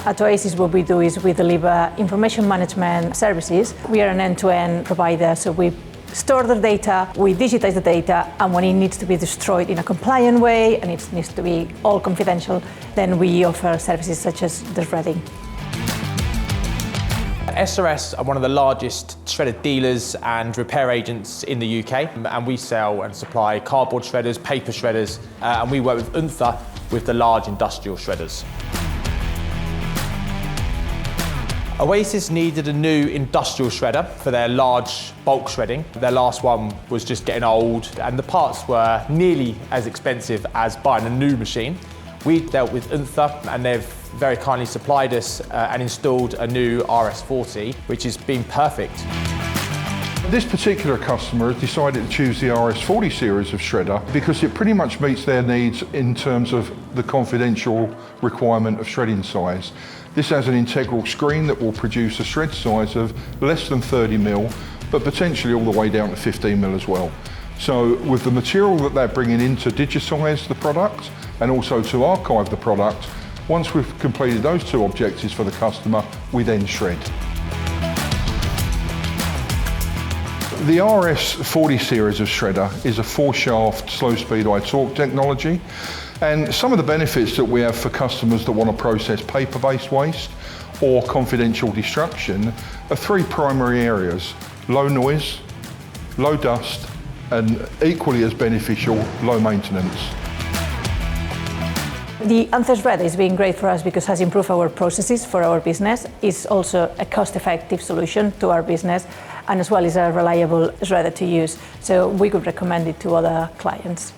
At Oasis, what we do is we deliver information management services. We are an end-to-end provider, so we store the data, we digitize the data, and when it needs to be destroyed in a compliant way and it needs to be all confidential, then we offer services such as the shredding. SRS are one of the largest shredder dealers and repair agents in the UK, and we sell and supply cardboard shredders, paper shredders, and we work with UNTHA with the large industrial shredders. Oasis needed a new industrial shredder for their large bulk shredding. Their last one was just getting old and the parts were nearly as expensive as buying a new machine. We dealt with UNTHA and they've very kindly supplied us and installed a new RS40, which has been perfect. This particular customer has decided to choose the RS40 series of shredder because it pretty much meets their needs in terms of the confidential requirement of shredding size. This has an integral screen that will produce a shred size of less than 30 mil, but potentially all the way down to 15 mil as well. So with the material that they're bringing in to digitize the product and also to archive the product, once we've completed those two objectives for the customer, we then shred. The RS40 series of shredder is a 4-shaft slow-speed I-torque technology, and some of the benefits that we have for customers that want to process paper-based waste or confidential destruction are 3 primary areas: low noise, low dust, and equally as beneficial, low maintenance. The UNTHA shredder has been great for us because it has improved our processes for our business. It's also a cost-effective solution to our business, and as well is a reliable shredder to use. So we could recommend it to other clients.